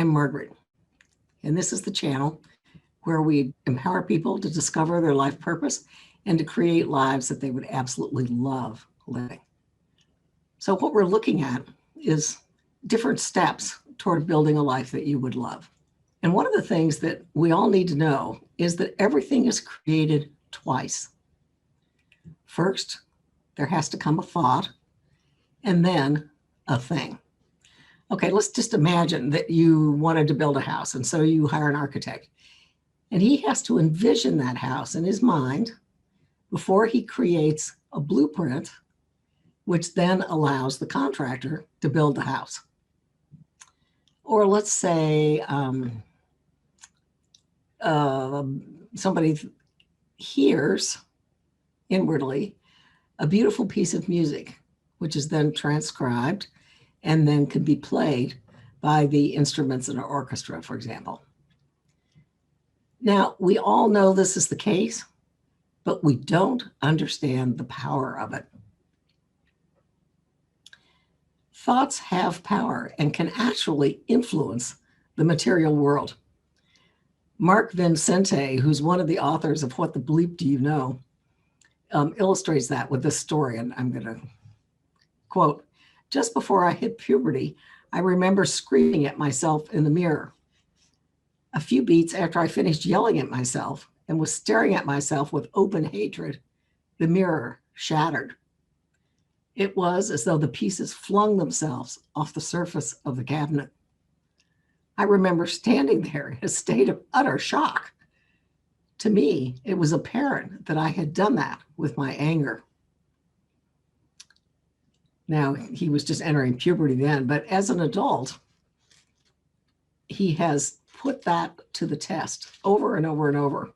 I'm Margaret, and this is the channel where we empower people to discover their life purpose and to create lives that they would absolutely love living. So what we're looking at is different steps toward building a life that you would love. And one of the things that we all need to know is that everything is created twice. First, there has to come a thought, and then a thing. Okay, let's just imagine that you wanted to build a house, and so you hire an architect. And he has to envision that house in his mind before he creates a blueprint, which then allows the contractor to build the house. Or let's say somebody hears inwardly a beautiful piece of music, which is then transcribed and then can be played by the instruments in an orchestra, for example. Now, we all know this is the case, but we don't understand the power of it. Thoughts have power and can actually influence the material world. Mark Vincente, who's one of the authors of What the Bleep Do You Know, illustrates that with this story, and I'm going to quote, "Just before I hit puberty, I remember screaming at myself in the mirror. A few beats after I finished yelling at myself and was staring at myself with open hatred, the mirror shattered. It was as though the pieces flung themselves off the surface of the cabinet. I remember standing there in a state of utter shock. To me, it was apparent that I had done that with my anger." Now, he was just entering puberty then, but as an adult, he has put that to the test over and over and over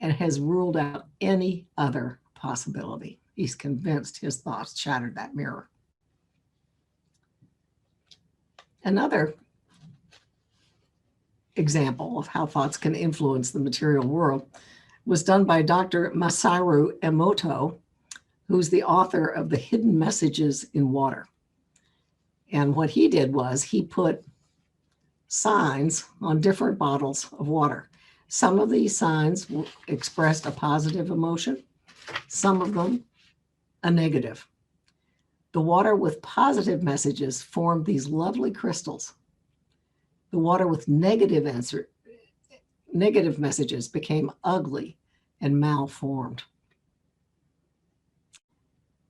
and has ruled out any other possibility. He's convinced his thoughts shattered that mirror. Another example of how thoughts can influence the material world was done by Dr. Masaru Emoto, who's the author of The Hidden Messages in Water. And what he did was he put signs on different bottles of water. Some of these signs expressed a positive emotion, some of them a negative. The water with positive messages formed these lovely crystals. The water with negative messages became ugly and malformed.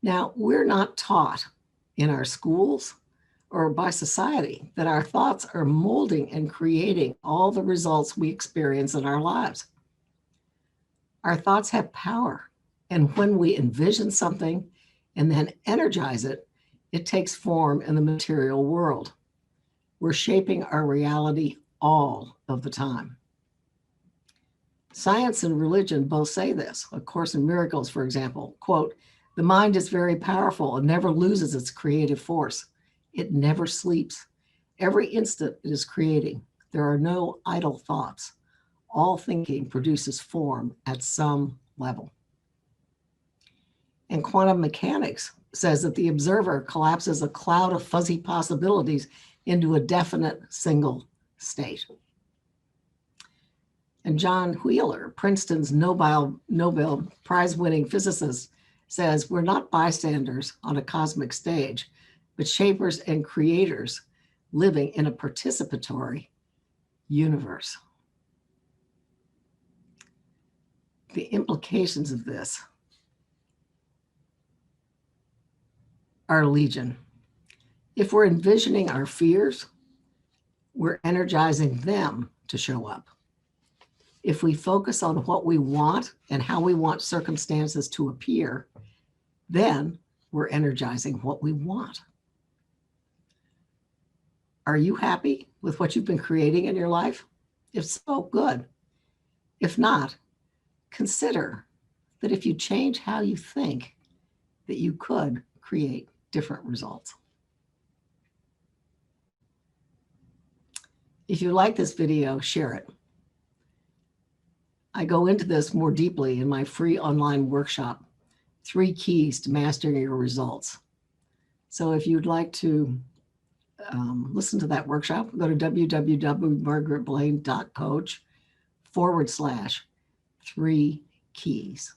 Now, we're not taught in our schools or by society that our thoughts are molding and creating all the results we experience in our lives. Our thoughts have power, and when we envision something and then energize it, it takes form in the material world. We're shaping our reality all of the time. Science and religion both say this. A Course in Miracles, for example, quote, "The mind is very powerful and never loses its creative force. It never sleeps. Every instant it is creating. There are no idle thoughts. All thinking produces form at some level." And quantum mechanics says that the observer collapses a cloud of fuzzy possibilities into a definite single state. And John Wheeler, Princeton's Nobel Prize-winning physicist, says we're not bystanders on a cosmic stage, but shapers and creators living in a participatory universe. The implications of this are legion. If we're envisioning our fears, we're energizing them to show up. If we focus on what we want and how we want circumstances to appear, then we're energizing what we want. Are you happy with what you've been creating in your life? If so, good. If not, consider that if you change how you think, that you could create different results. If you like this video, share it. I go into this more deeply in my free online workshop, 3 Keys to Mastering Your Results. So if you'd like to listen to that workshop, go to www.margaretblaine.coach/3 keys.